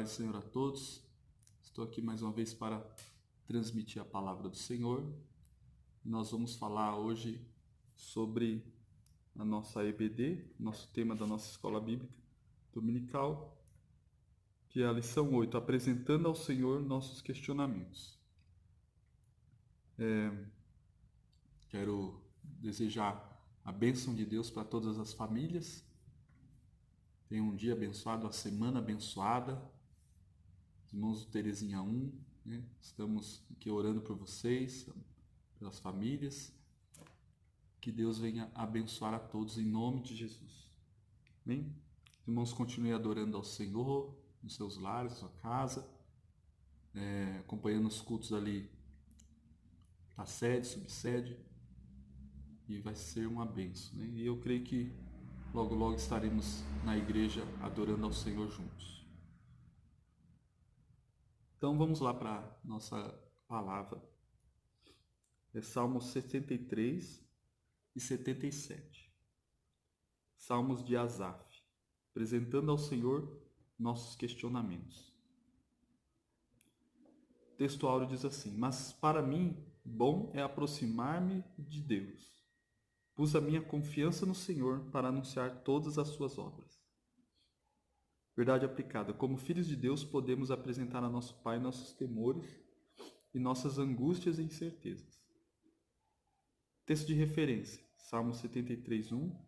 Paz do Senhor a todos. Estou aqui mais uma vez para transmitir a palavra do Senhor. Nós vamos falar hoje sobre a nossa EBD, nosso tema da nossa escola bíblica dominical, que é a lição 8, apresentando ao Senhor nossos questionamentos. Quero desejar a bênção de Deus para todas as famílias. Tenham um dia abençoado, uma semana abençoada. Irmãos do Terezinha 1, né? Estamos aqui orando por vocês, pelas famílias. Que Deus venha abençoar a todos em nome de Jesus. Amém? Irmãos, continuem adorando ao Senhor nos seus lares, na sua casa, acompanhando os cultos ali da sede, subsede, e vai ser uma bênção, né? E eu creio que logo, logo estaremos na igreja adorando ao Senhor juntos. Então vamos lá para a nossa palavra. É Salmos 73 e 77. Salmos de Asaf, apresentando ao Senhor nossos questionamentos. O texto áureo diz assim: mas para mim, bom é aproximar-me de Deus. Pus a minha confiança no Senhor para anunciar todas as suas obras. Verdade aplicada. Como filhos de Deus, podemos apresentar a nosso Pai nossos temores e nossas angústias e incertezas. Texto de referência, Salmo 73, 1.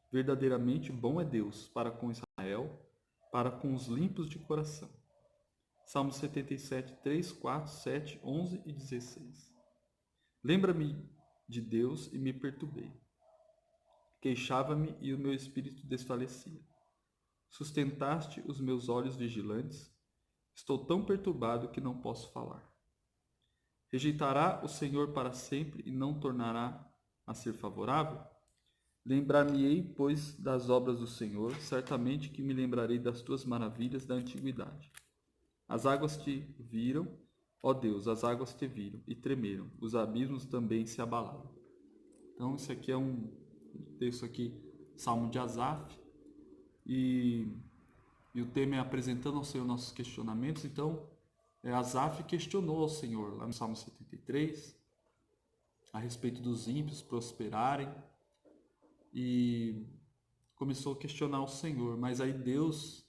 Verdadeiramente bom é Deus para com Israel, para com os limpos de coração. Salmo 77, 3, 4, 7, 11 e 16. Lembra-me de Deus e me perturbei. Queixava-me e o meu espírito desfalecia. Sustentaste os meus olhos vigilantes. Estou tão perturbado que não posso falar. Rejeitará o Senhor para sempre e não tornará a ser favorável? Lembrar-me-ei, pois, das obras do Senhor, certamente que me lembrarei das tuas maravilhas da antiguidade. As águas te viram, ó Deus, as águas te viram e tremeram, os abismos também se abalaram. Então, esse aqui é um texto aqui, Salmo de Asaf, e o tema é apresentando ao Senhor nossos questionamentos. Então, Asaf questionou ao Senhor, lá no Salmo 73, a respeito dos ímpios prosperarem, e começou a questionar o Senhor, mas aí Deus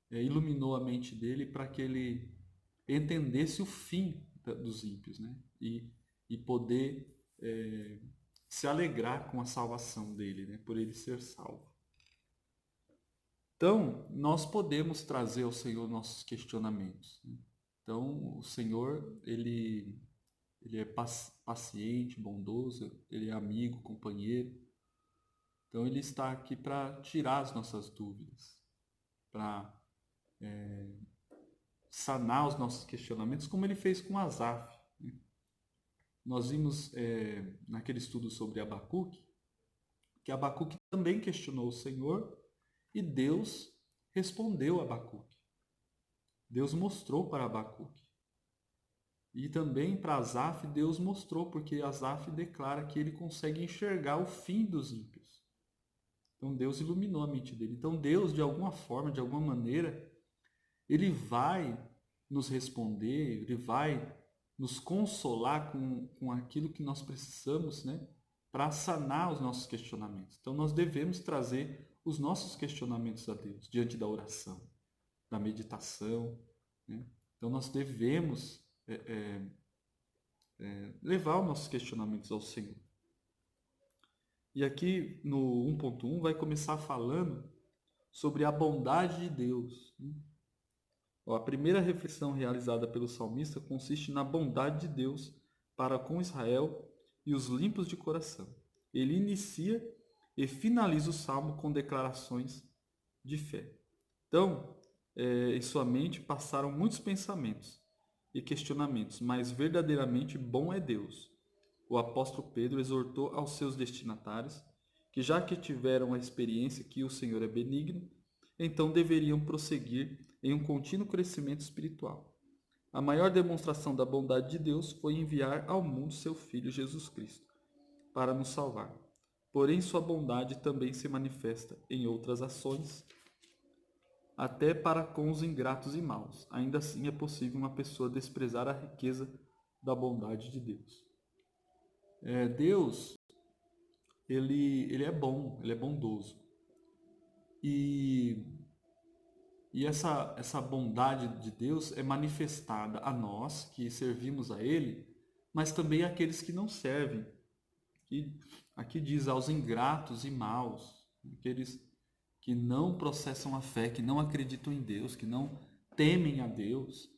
iluminou a mente dele para que ele entendesse o fim dos ímpios, né? E poder se alegrar com a salvação dele, né? Por ele ser salvo. Então, nós podemos trazer ao Senhor nossos questionamentos, né? Então, o Senhor, ele é paciente, bondoso, ele é amigo, companheiro. Então, ele está aqui para tirar as nossas dúvidas, para sanar os nossos questionamentos, como ele fez com Asaf, né? Nós vimos naquele estudo sobre Abacuque, que Abacuque também questionou o Senhor e Deus respondeu a Abacuque. Deus mostrou para Abacuque. E também para Asaf, Deus mostrou, porque Asaf declara que ele consegue enxergar o fim dos ímpios. Então Deus iluminou a mente dele. Então Deus, de alguma forma, de alguma maneira, ele vai nos responder, ele vai nos consolar com aquilo que nós precisamos, né, para sanar os nossos questionamentos. Então nós devemos trazer os nossos questionamentos a Deus diante da oração, da meditação, né? Então nós devemos levar os nossos questionamentos ao Senhor. E aqui no 1.1 vai começar falando sobre a bondade de Deus, né? A primeira reflexão realizada pelo salmista consiste na bondade de Deus para com Israel e os limpos de coração. Ele inicia e finaliza o salmo com declarações de fé. Então, em sua mente passaram muitos pensamentos e questionamentos, mas verdadeiramente bom é Deus. O apóstolo Pedro exortou aos seus destinatários que, já que tiveram a experiência que o Senhor é benigno, então deveriam prosseguir em um contínuo crescimento espiritual. A maior demonstração da bondade de Deus foi enviar ao mundo seu Filho Jesus Cristo para nos salvar. Porém, sua bondade também se manifesta em outras ações até para com os ingratos e maus. Ainda assim é possível uma pessoa desprezar a riqueza da bondade de Deus. Deus, ele é bom, ele é bondoso. E, e essa bondade de Deus é manifestada a nós que servimos a Ele, mas também àqueles que não servem. Aqui diz aos ingratos e maus, aqueles que não processam a fé, que não acreditam em Deus, que não temem a Deus.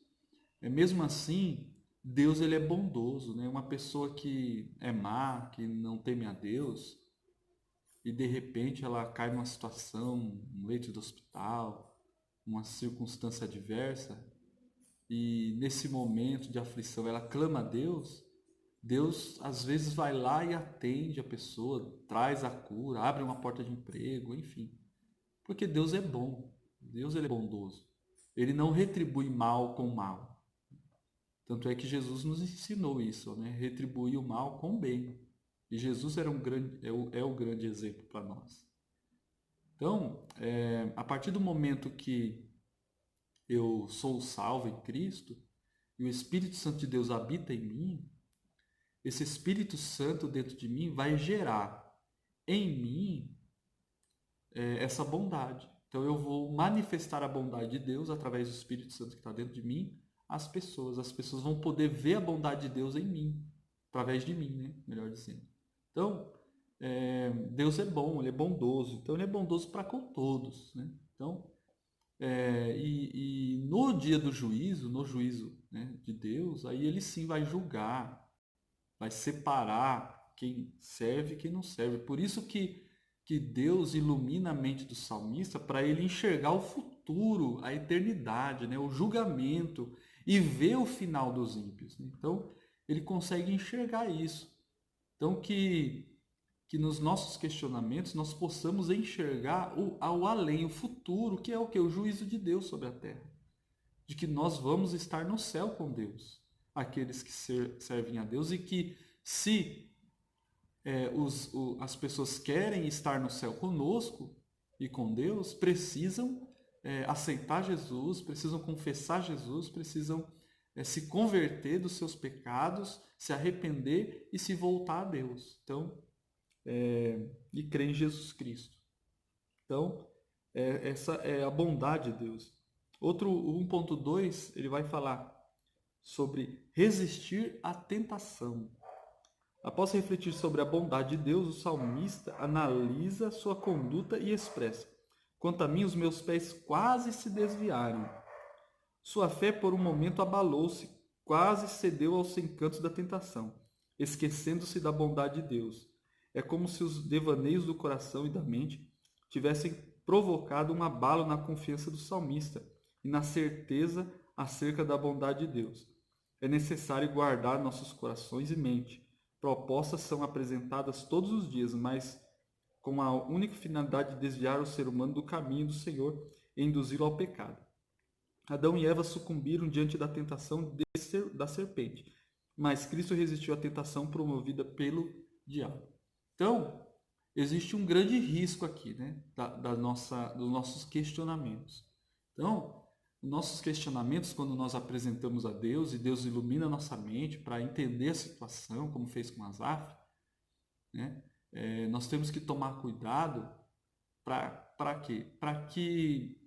Mesmo assim, Deus ele é bondoso, né? Uma pessoa que é má, que não teme a Deus, e de repente ela cai numa situação, um leito de hospital, uma circunstância adversa, e nesse momento de aflição ela clama a Deus, Deus às vezes vai lá e atende a pessoa, traz a cura, abre uma porta de emprego, enfim. Porque Deus é bom, Deus ele é bondoso. Ele não retribui mal com mal. Tanto é que Jesus nos ensinou isso, né? Retribuir o mal com o bem. E Jesus era é o grande exemplo para nós. Então, a partir do momento que eu sou salvo em Cristo e o Espírito Santo de Deus habita em mim, esse Espírito Santo dentro de mim vai gerar em mim essa bondade. Então eu vou manifestar a bondade de Deus através do Espírito Santo que está dentro de mim às pessoas. As pessoas vão poder ver a bondade de Deus em mim, através de mim, né? Melhor dizendo. Então, Deus é bom, Ele é bondoso. Então Ele é bondoso para com todos, né? Então, e no dia do juízo, no juízo, né, de Deus, aí Ele sim vai julgar, vai separar quem serve e quem não serve. Por isso que Deus ilumina a mente do salmista para ele enxergar o futuro, a eternidade, né? O julgamento e ver o final dos ímpios. Então, ele consegue enxergar isso. Então, que nos nossos questionamentos nós possamos enxergar ao além, o futuro, que é o que? O juízo de Deus sobre a terra. De que nós vamos estar no céu com Deus. Aqueles que servem a Deus e que se as pessoas querem estar no céu conosco e com Deus, precisam aceitar Jesus, precisam confessar Jesus, precisam se converter dos seus pecados, se arrepender e se voltar a Deus. Então, e crer em Jesus Cristo. Então, essa é a bondade de Deus. Outro 1.2, ele vai falar sobre resistir à tentação. Após refletir sobre a bondade de Deus, o salmista analisa sua conduta e expressa: quanto a mim, os meus pés quase se desviaram. Sua fé por um momento abalou-se, quase cedeu aos encantos da tentação, esquecendo-se da bondade de Deus. É como se os devaneios do coração e da mente tivessem provocado um abalo na confiança do salmista e na certeza acerca da bondade de Deus. É necessário guardar nossos corações e mente. Propostas são apresentadas todos os dias, mas com a única finalidade de desviar o ser humano do caminho do Senhor e induzi-lo ao pecado. Adão e Eva sucumbiram diante da tentação da serpente, mas Cristo resistiu à tentação promovida pelo diabo. Então, existe um grande risco aqui, né, dos nossos questionamentos. Então, nossos questionamentos, quando nós apresentamos a Deus e Deus ilumina a nossa mente para entender a situação, como fez com Asaf, né, nós temos que tomar cuidado para quê? Para que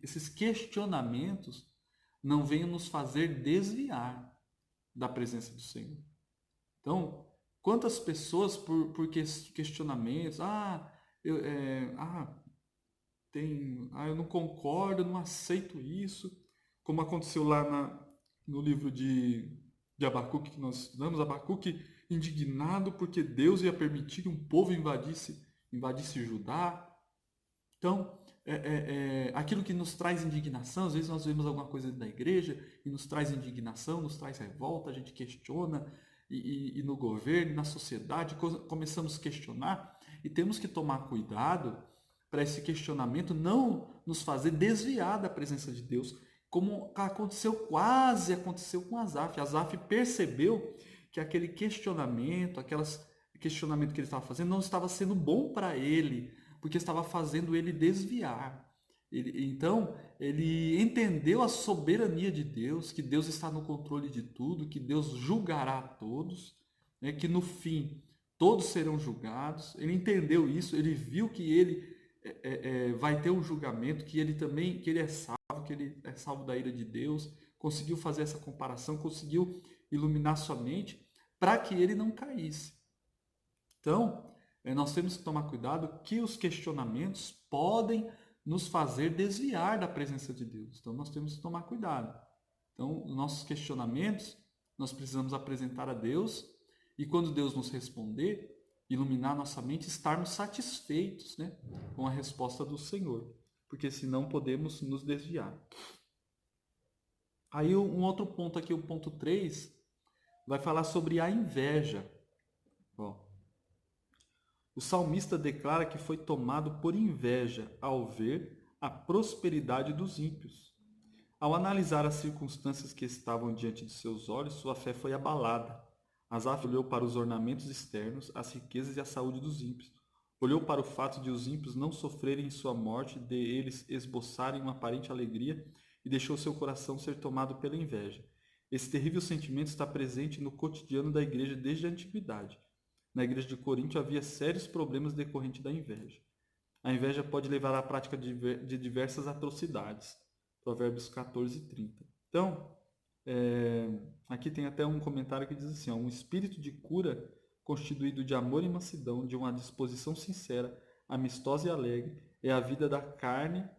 esses questionamentos não venham nos fazer desviar da presença do Senhor. Então, quantas pessoas por questionamentos, eu não concordo, eu não aceito isso, como aconteceu lá no livro de Abacuque que nós estudamos, Abacuque indignado porque Deus ia permitir que um povo invadisse Judá. Então, aquilo que nos traz indignação, às vezes nós vemos alguma coisa da igreja e nos traz indignação, nos traz revolta, a gente questiona, e no governo, na sociedade, começamos a questionar e temos que tomar cuidado para esse questionamento não nos fazer desviar da presença de Deus, como quase aconteceu com Asaf. Asaf percebeu que aquele questionamento que ele estava fazendo não estava sendo bom para ele, porque estava fazendo ele desviar. Então, ele entendeu a soberania de Deus, que Deus está no controle de tudo, que Deus julgará a todos, né, que no fim todos serão julgados. Ele entendeu isso, ele viu que ele vai ter um julgamento, que ele também, que ele é salvo da ira de Deus, conseguiu fazer essa comparação, conseguiu iluminar sua mente para que ele não caísse. Então, nós temos que tomar cuidado que os questionamentos podem nos fazer desviar da presença de Deus. Então, nós temos que tomar cuidado. Então, nossos questionamentos, nós precisamos apresentar a Deus e quando Deus nos responder, iluminar nossa mente, estarmos satisfeitos, né, com a resposta do Senhor, porque senão podemos nos desviar. Aí um outro ponto aqui, o ponto 3, vai falar sobre a inveja. Ó, o salmista declara que foi tomado por inveja ao ver a prosperidade dos ímpios. Ao analisar as circunstâncias que estavam diante de seus olhos, sua fé foi abalada. Asaf olhou para os ornamentos externos, as riquezas e a saúde dos ímpios. Olhou para o fato de os ímpios não sofrerem sua morte, de eles esboçarem uma aparente alegria, e deixou seu coração ser tomado pela inveja. Esse terrível sentimento está presente no cotidiano da igreja desde a antiguidade. Na igreja de Corinto havia sérios problemas decorrentes da inveja. A inveja pode levar à prática de diversas atrocidades. Provérbios 14 e 30. Então, aqui tem até um comentário que diz assim, ó, um espírito de cura constituído de amor e mansidão, de uma disposição sincera, amistosa e alegre, é a vida da carne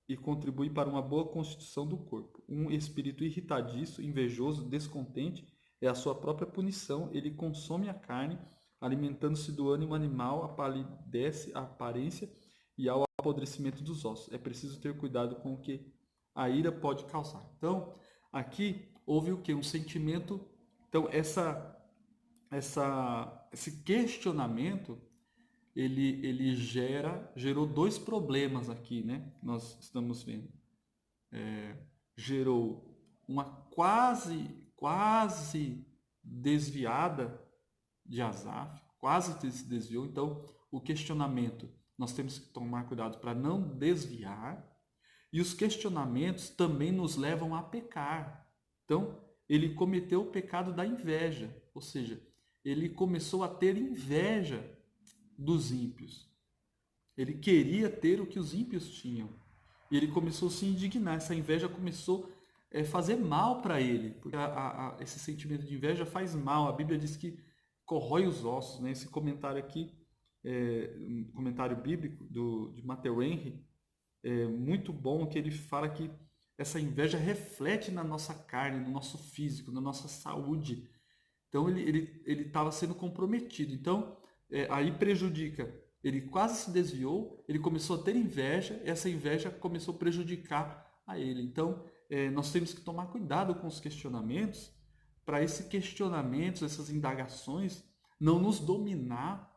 e contribui para uma boa constituição do corpo. Um espírito irritadiço, invejoso, descontente, é a sua própria punição. Ele consome a carne, alimentando-se do ânimo animal, apalidece a aparência e ao apodrecimento dos ossos. É preciso ter cuidado com o que a ira pode causar. Então, aqui houve o que? Um sentimento. Então, esse questionamento, ele gerou dois problemas aqui, né? Nós estamos vendo. Gerou uma quase desviada de Asaf, quase se desviou. Então, o questionamento, nós temos que tomar cuidado para não desviar. E os questionamentos também nos levam a pecar. Então, ele cometeu o pecado da inveja, ou seja, ele começou a ter inveja dos ímpios. Ele queria ter o que os ímpios tinham. E ele começou a se indignar. Essa inveja começou a fazer mal para ele, porque esse sentimento de inveja faz mal. A Bíblia diz que corrói os ossos, né? Esse comentário aqui, um comentário bíblico de Matthew Henry, é muito bom, que ele fala que essa inveja reflete na nossa carne, no nosso físico, na nossa saúde. Então ele estava sendo comprometido. Então aí prejudica. Ele quase se desviou, ele começou a ter inveja, essa inveja começou a prejudicar a ele. Então nós temos que tomar cuidado com os questionamentos, para esses questionamentos, essas indagações, não nos dominar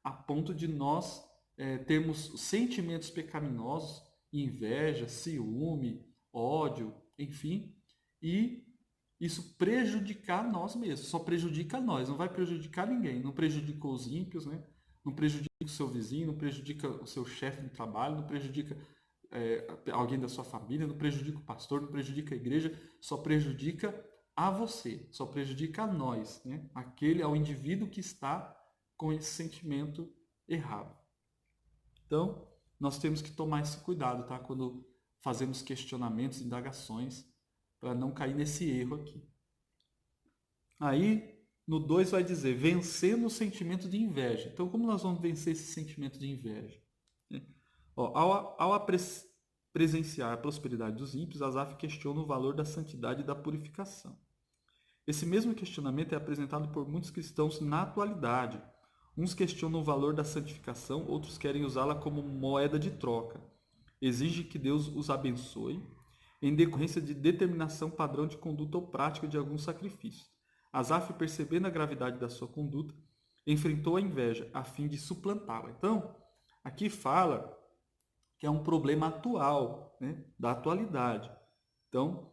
a ponto de nós termos sentimentos pecaminosos, inveja, ciúme, ódio, enfim, e isso prejudicar nós mesmos. Só prejudica nós, não vai prejudicar ninguém. Não prejudicou os ímpios, né? Não prejudica o seu vizinho, não prejudica o seu chefe no trabalho, não prejudica alguém da sua família, não prejudica o pastor, não prejudica a igreja, só prejudica a você, só prejudica a nós, né? Ao indivíduo que está com esse sentimento errado. Então, nós temos que tomar esse cuidado, tá? Quando fazemos questionamentos, indagações, para não cair nesse erro aqui. Aí, no 2 vai dizer, vencendo o sentimento de inveja. Então, como nós vamos vencer esse sentimento de inveja? Ó, ao presenciar a prosperidade dos ímpios, Asaf questiona o valor da santidade e da purificação. Esse mesmo questionamento é apresentado por muitos cristãos na atualidade. Uns questionam o valor da santificação, outros querem usá-la como moeda de troca. Exige que Deus os abençoe, em decorrência de determinação padrão de conduta ou prática de algum sacrifício. Asaf, percebendo a gravidade da sua conduta, enfrentou a inveja a fim de suplantá-la. Então, aqui fala que é um problema atual, né, da atualidade. Então,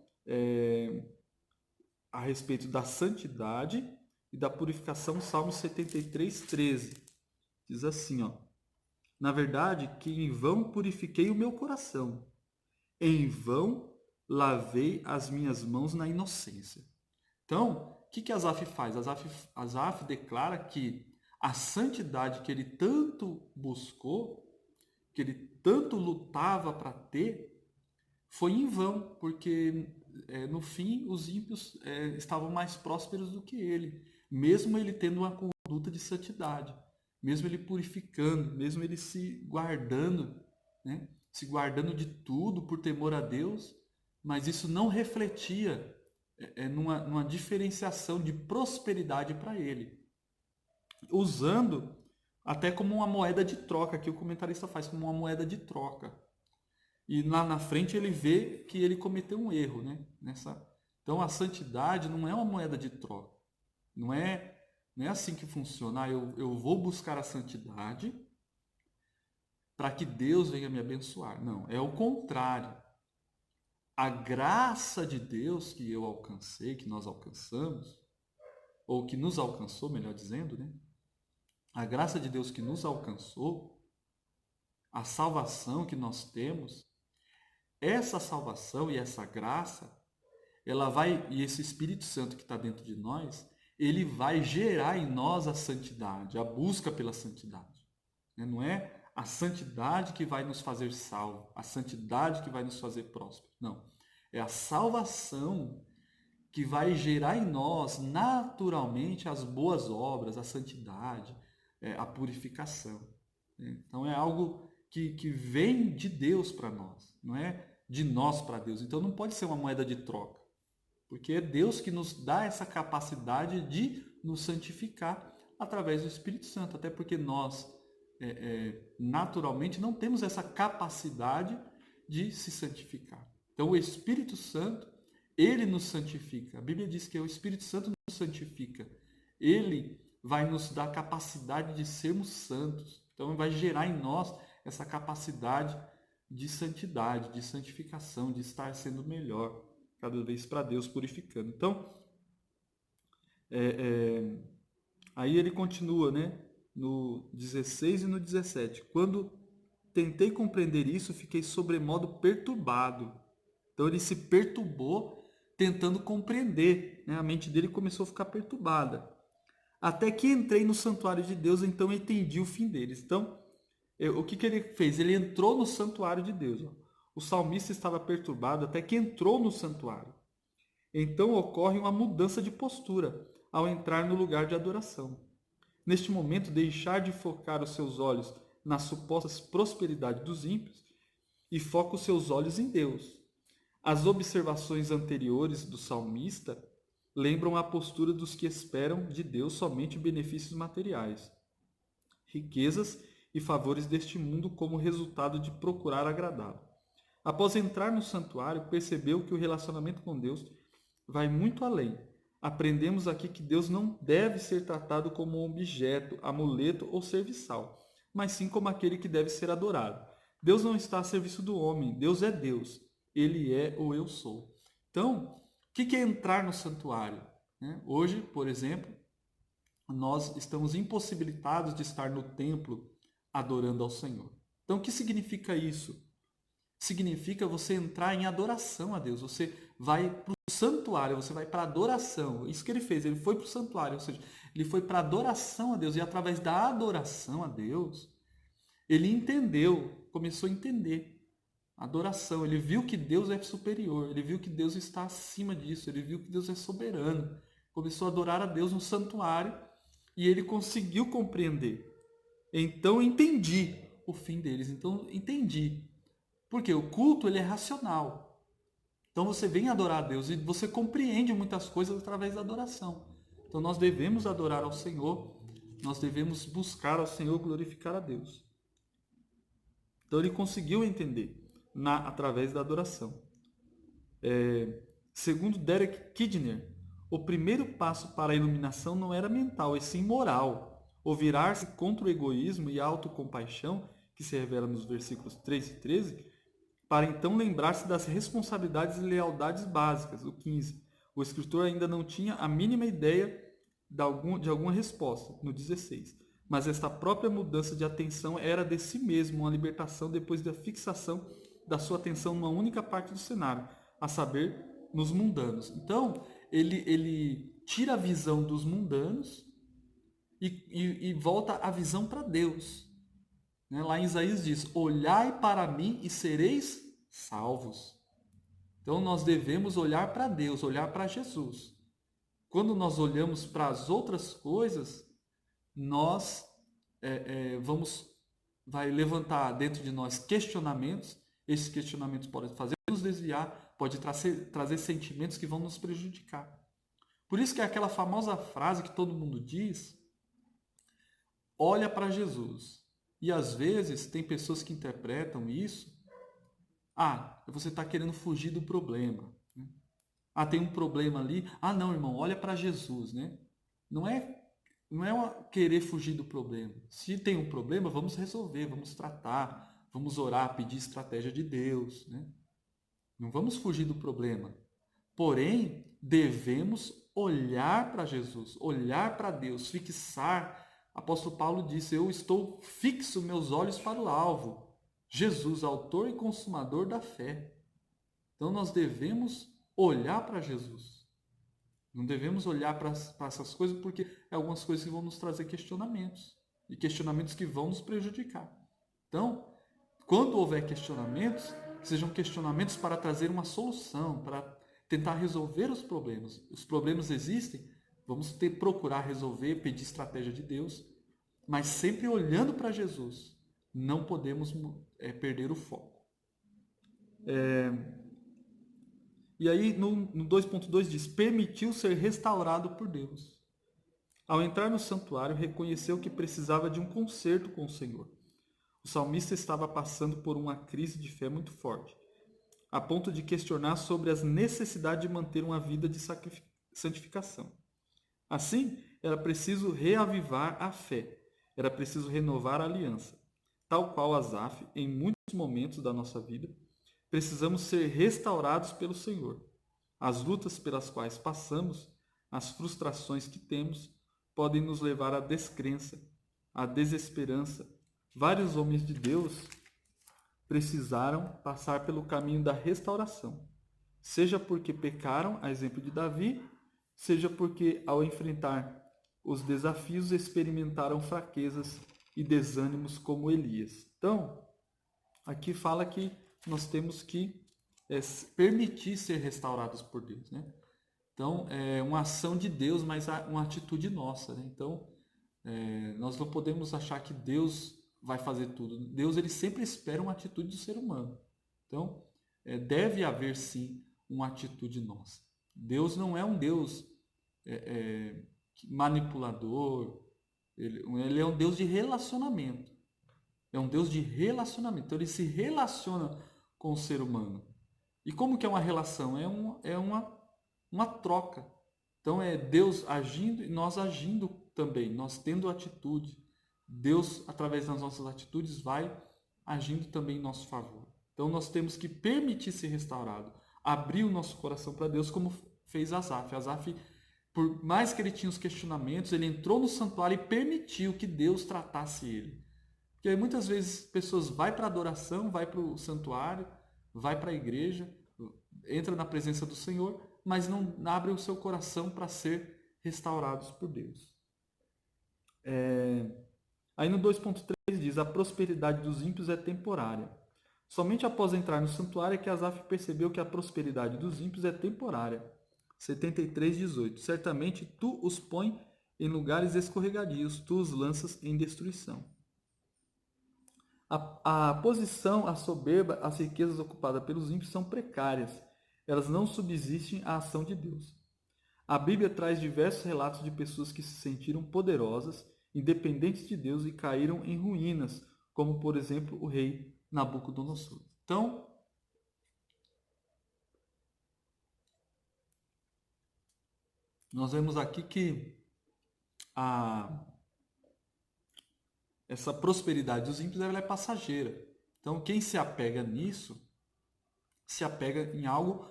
a respeito da santidade e da purificação, Salmo 73, 13. Diz assim, ó, Na verdade, que em vão purifiquei o meu coração, em vão lavei as minhas mãos na inocência. Então, o que Asaf faz? Asaf declara que a santidade que ele tanto buscou, que ele tanto lutava para ter, foi em vão, porque no fim os ímpios estavam mais prósperos do que ele, mesmo ele tendo uma conduta de santidade, mesmo ele purificando, mesmo ele se guardando, né? Se guardando de tudo por temor a Deus, mas isso não refletia numa diferenciação de prosperidade para ele, usando até como uma moeda de troca, que o comentarista faz como uma moeda de troca. E lá na frente ele vê que ele cometeu um erro, né? Então a santidade não é uma moeda de troca. Não é assim que funciona. Eu vou buscar a santidade para que Deus venha me abençoar. Não, é o contrário. A graça de Deus que eu alcancei, que nós alcançamos, ou que nos alcançou, melhor dizendo, né? A graça de Deus que nos alcançou, a salvação que nós temos, essa salvação e essa graça, ela vai, e esse Espírito Santo que está dentro de nós, ele vai gerar em nós a santidade, a busca pela santidade. Não é a santidade que vai nos fazer salvo, a santidade que vai nos fazer próspero. Não. É a salvação que vai gerar em nós naturalmente as boas obras, a santidade, a purificação. Então é algo que vem de Deus para nós, não é de nós para Deus. Então não pode ser uma moeda de troca, porque é Deus que nos dá essa capacidade de nos santificar através do Espírito Santo, até porque nós naturalmente não temos essa capacidade de se santificar. Então o Espírito Santo, ele nos santifica. A Bíblia diz que o Espírito Santo nos santifica. Ele vai nos dar a capacidade de sermos santos. Então vai gerar em nós essa capacidade de santidade, de santificação, de estar sendo melhor cada vez para Deus, purificando. Então, aí ele continua, né? No 16 e no 17. Quando tentei compreender isso, fiquei sobremodo perturbado. Então ele se perturbou tentando compreender, né? A mente dele começou a ficar perturbada. Até que entrei no santuário de Deus, então entendi o fim deles. Então, o que ele fez? Ele entrou no santuário de Deus. Ó. O salmista estava perturbado até que entrou no santuário. Então ocorre uma mudança de postura ao entrar no lugar de adoração. Neste momento, deixar de focar os seus olhos nas supostas prosperidades dos ímpios e foca os seus olhos em Deus. As observações anteriores do salmista lembram a postura dos que esperam de Deus somente benefícios materiais, riquezas e favores deste mundo como resultado de procurar agradá-lo. Após entrar no santuário, percebeu que o relacionamento com Deus vai muito além. Aprendemos aqui que Deus não deve ser tratado como um objeto, amuleto ou serviçal, mas sim como aquele que deve ser adorado. Deus não está a serviço do homem, Deus é Deus. Ele é o eu sou. Então, o que é entrar no santuário? Hoje, por exemplo, nós estamos impossibilitados de estar no templo adorando ao Senhor. Então, o que significa isso? Significa você entrar em adoração a Deus. Você vai para o santuário, você vai para a adoração. Isso que ele fez, ele foi para o santuário, ou seja, ele foi para a adoração a Deus. E através da adoração a Deus, ele entendeu, começou a entender. Adoração, ele viu que Deus é superior, ele viu que Deus está acima disso, ele viu que Deus é soberano. Começou a adorar a Deus no santuário e ele conseguiu compreender. Então entendi o fim deles, então entendi. Porque o culto ele é racional. Então você vem adorar a Deus e você compreende muitas coisas através da adoração. Então nós devemos adorar ao Senhor, nós devemos buscar ao Senhor, glorificar a Deus. Então ele conseguiu entender através da adoração. Segundo Derek Kidner, o primeiro passo para a iluminação não era mental, e sim moral. O virar-se contra o egoísmo e a autocompaixão, que se revela nos versículos 3 e 13, para então lembrar-se das responsabilidades e lealdades básicas, o 15. O escritor ainda não tinha a mínima ideia de alguma resposta, no 16. mas esta própria mudança de atenção era de si mesmo uma libertação depois da fixação da sua atenção numa única parte do cenário, a saber, nos mundanos. Então, ele tira a visão dos mundanos e volta a visão para Deus. Né? Lá em Isaías diz: olhai para mim e sereis salvos. Então nós devemos olhar para Deus, olhar para Jesus. Quando nós olhamos para as outras coisas, nós vai levantar dentro de nós questionamentos. Esses questionamentos podem fazer nos desviar, pode trazer sentimentos que vão nos prejudicar. Por isso que é aquela famosa frase que todo mundo diz: olha para Jesus. E às vezes tem pessoas que interpretam isso: ah, você está querendo fugir do problema. Ah, tem um problema ali. Ah, não, irmão, olha para Jesus, né? Não é querer fugir do problema. Se tem um problema, vamos resolver, vamos tratar, vamos orar, pedir estratégia de Deus, né? Não vamos fugir do problema. Porém, devemos olhar para Jesus, olhar para Deus, fixar. Apóstolo Paulo disse: eu estou fixo meus olhos para o alvo. Jesus, autor e consumador da fé. Então nós devemos olhar para Jesus. Não devemos olhar para essas coisas porque é algumas coisas que vão nos trazer questionamentos. E questionamentos que vão nos prejudicar. Então, quando houver questionamentos, sejam questionamentos para trazer uma solução, para tentar resolver os problemas. Os problemas existem, vamos procurar resolver, pedir estratégia de Deus, mas sempre olhando para Jesus. Não podemos perder o foco. E aí no 2.2 diz: permitiu ser restaurado por Deus. Ao entrar no santuário, reconheceu que precisava de um conserto com o Senhor. O salmista estava passando por uma crise de fé muito forte, a ponto de questionar sobre as necessidades de manter uma vida de santificação. Assim, era preciso reavivar a fé, era preciso renovar a aliança. Tal qual Asaf, em muitos momentos da nossa vida, precisamos ser restaurados pelo Senhor. As lutas pelas quais passamos, as frustrações que temos, podem nos levar à descrença, à desesperança. Vários homens de Deus precisaram passar pelo caminho da restauração, seja porque pecaram, a exemplo de Davi, seja porque, ao enfrentar os desafios, experimentaram fraquezas e desânimos como Elias. Então, aqui fala que nós temos que permitir ser restaurados por Deus, né? Então, é uma ação de Deus, mas uma atitude nossa, né? Então, nós não podemos achar que Deus vai fazer tudo. Deus, ele sempre espera uma atitude do ser humano. Então, deve haver sim uma atitude nossa. Deus não é um Deus manipulador, ele é um Deus de relacionamento. É um Deus de relacionamento. Então ele se relaciona com o ser humano. E como que é uma relação? É uma troca. Então é Deus agindo e nós agindo também, nós tendo atitude. Deus, através das nossas atitudes, vai agindo também em nosso favor. Então nós temos que permitir ser restaurado, abrir o nosso coração para Deus, como fez Asaf. Asaf, por mais que ele tinha os questionamentos, ele entrou no santuário e permitiu que Deus tratasse ele. Porque muitas vezes pessoas vão para a adoração, vai para o santuário, vai para a igreja, entra na presença do Senhor, mas não abre o seu coração para ser restaurados por Deus. Aí no 2.3 diz: a prosperidade dos ímpios é temporária. Somente após entrar no santuário é que Asaf percebeu que a prosperidade dos ímpios é temporária. 73:18. Certamente tu os pões em lugares escorregadios, tu os lanças em destruição. A posição, a soberba, as riquezas ocupadas pelos ímpios são precárias. Elas não subsistem à ação de Deus. A Bíblia traz diversos relatos de pessoas que se sentiram poderosas, independentes de Deus e caíram em ruínas, como por exemplo o rei Nabucodonosor. Então, nós vemos aqui que essa prosperidade dos ímpios ela é passageira. Então, quem se apega nisso, se apega em algo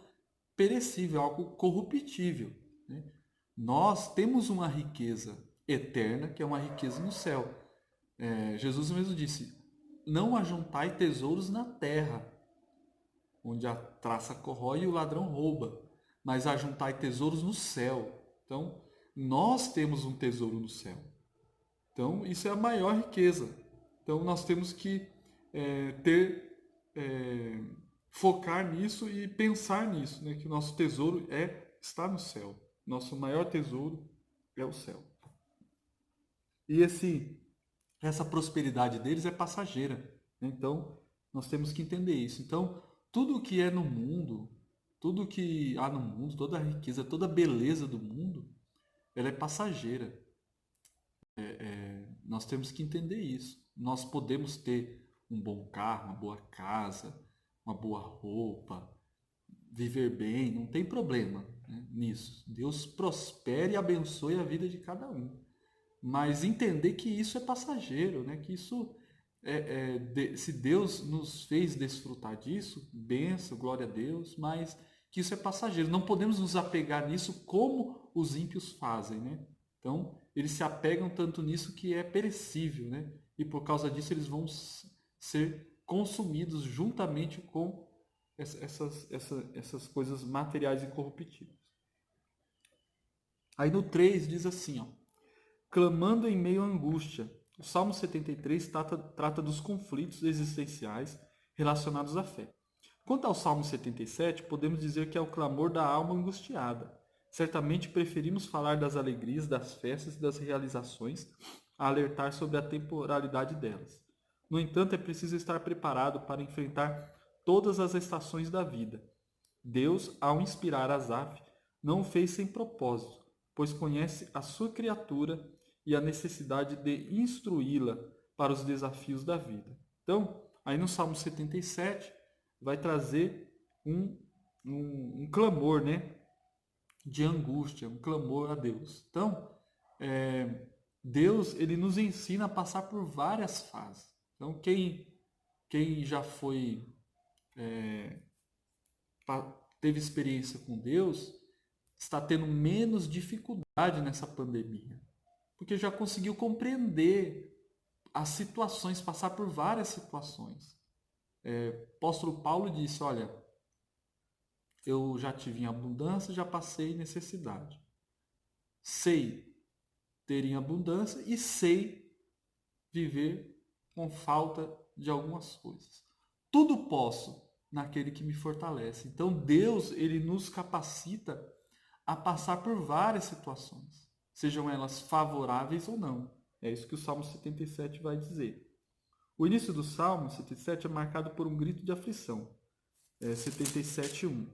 perecível, algo corruptível, né? Nós temos uma riqueza eterna, que é uma riqueza no céu. Jesus mesmo disse, não ajuntai tesouros na terra, onde a traça corrói e o ladrão rouba, mas ajuntai tesouros no céu. Então, nós temos um tesouro no céu. Então, isso é a maior riqueza. Então, nós temos que focar nisso e pensar nisso, né? Que o nosso tesouro está no céu. Nosso maior tesouro é o céu. E essa prosperidade deles é passageira, né? Então, nós temos que entender isso. Então, tudo que é no mundo, tudo que há no mundo, toda a riqueza, toda a beleza do mundo, ela é passageira. Nós temos que entender isso. Nós podemos ter um bom carro, uma boa casa, uma boa roupa, viver bem, não tem problema, né, nisso. Deus prospere e abençoe a vida de cada um. Mas entender que isso é passageiro, né? Que isso se Deus nos fez desfrutar disso, benção, glória a Deus, mas que isso é passageiro. Não podemos nos apegar nisso como os ímpios fazem, né? Então, eles se apegam tanto nisso que é perecível, né? E por causa disso eles vão ser consumidos juntamente com essas coisas materiais incorruptíveis. Aí no 3 diz assim, ó, clamando em meio à angústia. O Salmo 73 trata dos conflitos existenciais relacionados à fé. Quanto ao Salmo 77, podemos dizer que é o clamor da alma angustiada. Certamente preferimos falar das alegrias, das festas e das realizações, a alertar sobre a temporalidade delas. No entanto, é preciso estar preparado para enfrentar todas as estações da vida. Deus, ao inspirar Asaf, não o fez sem propósito, pois conhece a sua criatura e a necessidade de instruí-la para os desafios da vida. Então, aí no Salmo 77, vai trazer um clamor, né, de angústia, um clamor a Deus. Então, Deus, ele nos ensina a passar por várias fases. Então, quem já teve experiência com Deus, está tendo menos dificuldade nessa pandemia, porque já conseguiu compreender as situações, passar por várias situações. Apóstolo Paulo disse, olha, eu já tive em abundância, já passei necessidade. Sei ter em abundância e sei viver com falta de algumas coisas. Tudo posso naquele que me fortalece. Então Deus, ele nos capacita a passar por várias situações, sejam elas favoráveis ou não. É isso que o Salmo 77 vai dizer. O início do Salmo 77 é marcado por um grito de aflição. 77:1.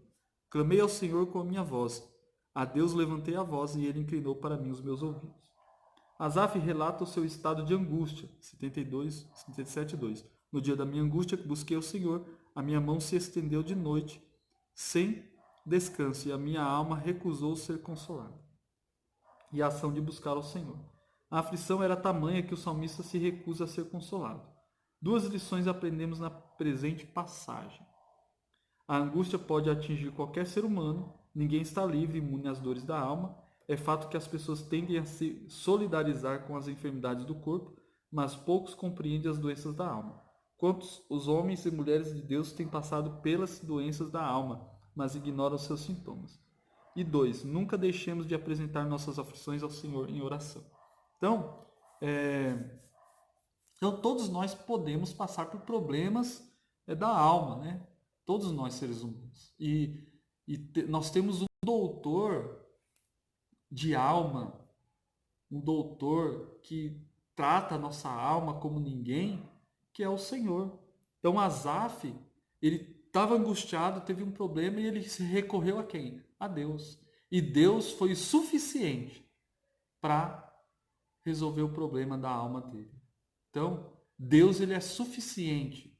Clamei ao Senhor com a minha voz. A Deus levantei a voz e ele inclinou para mim os meus ouvidos. Asaf relata o seu estado de angústia. 77:2. No dia da minha angústia, busquei o Senhor. A minha mão se estendeu de noite, sem descanso, e a minha alma recusou ser consolada. E a ação de buscar ao Senhor. A aflição era tamanha que o salmista se recusa a ser consolado. Duas lições aprendemos na presente passagem. A angústia pode atingir qualquer ser humano, ninguém está livre, imune às dores da alma. É fato que as pessoas tendem a se solidarizar com as enfermidades do corpo, mas poucos compreendem as doenças da alma. Quantos os homens e mulheres de Deus têm passado pelas doenças da alma, mas ignoram seus sintomas. E 2, nunca deixemos de apresentar nossas aflições ao Senhor em oração. Então, todos nós podemos passar por problemas da alma, né? Todos nós, seres humanos. Nós temos um doutor de alma, um doutor que trata a nossa alma como ninguém, que é o Senhor. Então, Asaf, ele estava angustiado, teve um problema e ele se recorreu a quem? A Deus. E Deus foi suficiente para resolver o problema da alma dele. Então, Deus, ele é suficiente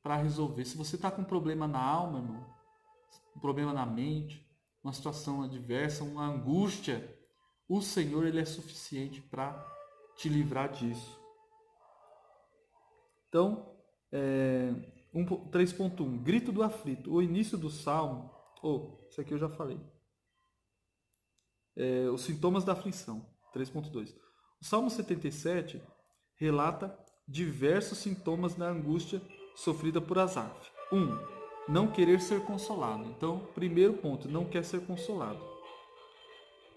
para resolver. Se você está com um problema na alma, irmão, um problema na mente, uma situação adversa, uma angústia, o Senhor, ele é suficiente para te livrar disso. Então, 3.1, grito do aflito. O início do Salmo, isso aqui eu já falei. Os sintomas da aflição, 3.2. O Salmo 77 relata diversos sintomas da angústia sofrida por Asaf. 1. Não querer ser consolado. Então, primeiro ponto, não quer ser consolado.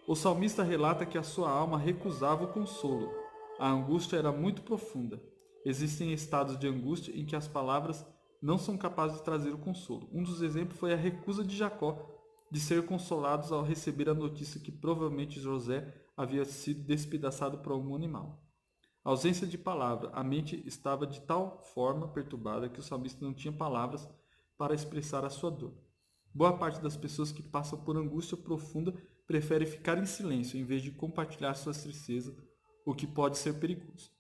O salmista relata que a sua alma recusava o consolo. A angústia era muito profunda. Existem estados de angústia em que as palavras não são capazes de trazer o consolo. Um dos exemplos foi a recusa de Jacó de ser consolado ao receber a notícia que provavelmente José havia sido despedaçado por algum animal. A ausência de palavra. A mente estava de tal forma perturbada que o salmista não tinha palavras para expressar a sua dor. Boa parte das pessoas que passam por angústia profunda prefere ficar em silêncio em vez de compartilhar suas tristezas, o que pode ser perigoso.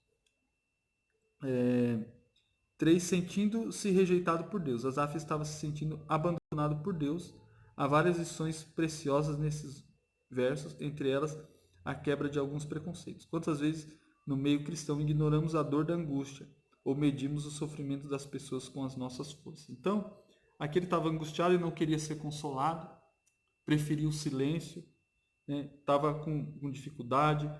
3. Sentindo-se rejeitado por Deus. Asaf estava se sentindo abandonado por Deus. Há várias lições preciosas nesses versos, entre elas a quebra de alguns preconceitos. Quantas vezes no meio cristão ignoramos a dor da angústia ou medimos o sofrimento das pessoas com as nossas forças? Então, aqui ele estava angustiado e não queria ser consolado, preferiu o silêncio, estava com dificuldade,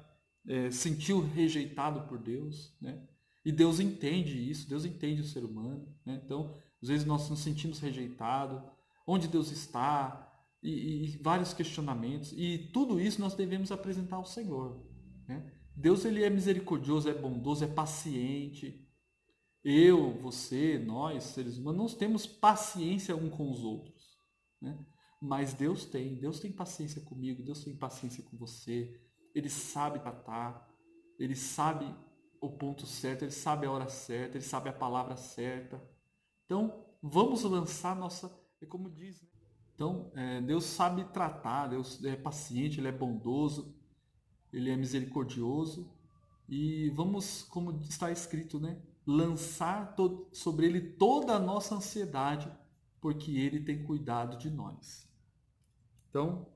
sentiu rejeitado por Deus, né? E Deus entende isso, Deus entende o ser humano, né? Então, às vezes nós nos sentimos rejeitados, onde Deus está, e vários questionamentos, e tudo isso nós devemos apresentar ao Senhor, né? Deus, ele é misericordioso, é bondoso, é paciente. Eu, você, nós, seres humanos, nós temos paciência um com os outros, né? Mas Deus tem paciência comigo, Deus tem paciência com você. Ele sabe tratar, ele sabe o ponto certo, ele sabe a hora certa, ele sabe a palavra certa. Então, vamos lançar nossa, é como diz, né? Então, Deus sabe tratar, Deus é paciente, ele é bondoso, ele é misericordioso. E vamos, como está escrito, né? Lançar sobre ele toda a nossa ansiedade, porque ele tem cuidado de nós. Então,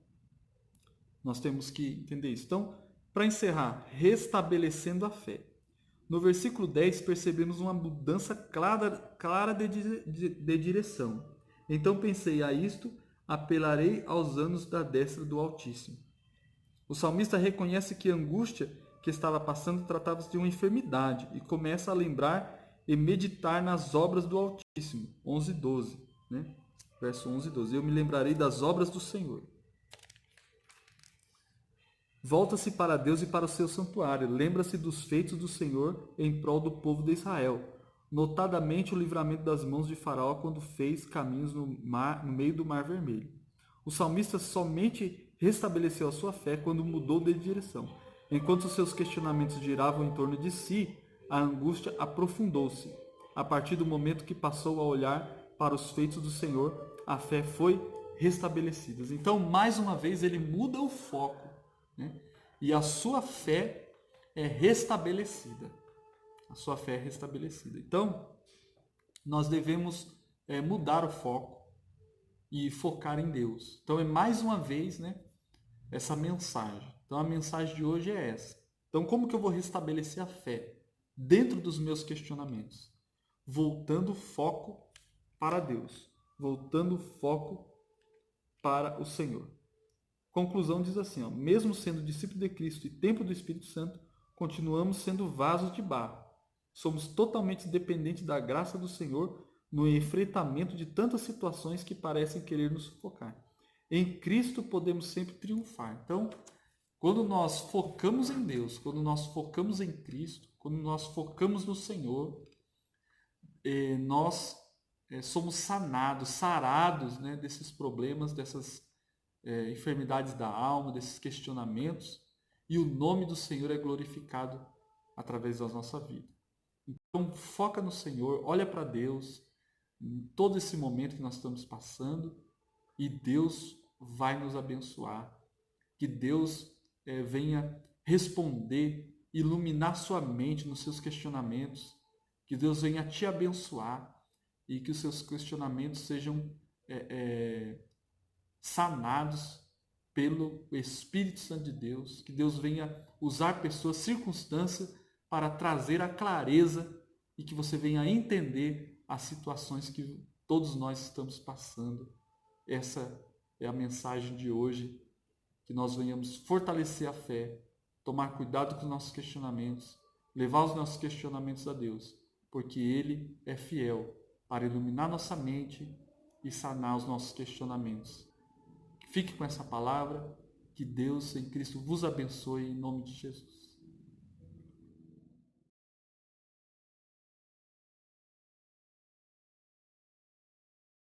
nós temos que entender isso. Então, para encerrar, restabelecendo a fé. No versículo 10, percebemos uma mudança clara de direção. Então pensei, a isto apelarei aos anos da destra do Altíssimo. O salmista reconhece que a angústia que estava passando tratava-se de uma enfermidade e começa a lembrar e meditar nas obras do Altíssimo. 11:12, né? Verso 11:12. Eu me lembrarei das obras do Senhor. Volta-se para Deus e para o seu santuário. Lembra-se dos feitos do Senhor em prol do povo de Israel. Notadamente o livramento das mãos de Faraó quando fez caminhos no meio do Mar Vermelho. O salmista somente restabeleceu a sua fé quando mudou de direção. Enquanto seus questionamentos giravam em torno de si, a angústia aprofundou-se. A partir do momento que passou a olhar para os feitos do Senhor, a fé foi restabelecida. Então, mais uma vez, ele muda o foco, né? E a sua fé é restabelecida. A sua fé é restabelecida. Então, nós devemos mudar o foco e focar em Deus. Então, é mais uma vez, né, essa mensagem. Então, a mensagem de hoje é essa. Então, como que eu vou restabelecer a fé dentro dos meus questionamentos? Voltando o foco para Deus. Voltando o foco para o Senhor. Conclusão diz assim, ó, mesmo sendo discípulo de Cristo e templo do Espírito Santo, continuamos sendo vasos de barro. Somos totalmente dependentes da graça do Senhor no enfrentamento de tantas situações que parecem querer nos sufocar. Em Cristo podemos sempre triunfar. Então, quando nós focamos em Deus, quando nós focamos em Cristo, quando nós focamos no Senhor, nós somos sanados, sarados, né, desses problemas, dessas enfermidades da alma, desses questionamentos, e o nome do Senhor é glorificado através da nossa vida. Então, foca no Senhor, olha para Deus, em todo esse momento que nós estamos passando, e Deus vai nos abençoar. Que Deus venha responder, iluminar sua mente nos seus questionamentos, que Deus venha te abençoar e que os seus questionamentos sejam sanados pelo Espírito Santo de Deus, que Deus venha usar pessoas, circunstâncias para trazer a clareza e que você venha entender as situações que todos nós estamos passando. Essa é a mensagem de hoje, que nós venhamos fortalecer a fé, tomar cuidado com os nossos questionamentos levar os nossos questionamentos a Deus, porque Ele é fiel para iluminar nossa mente e sanar os nossos questionamentos. Fique com essa palavra, que Deus em Cristo vos abençoe em nome de Jesus.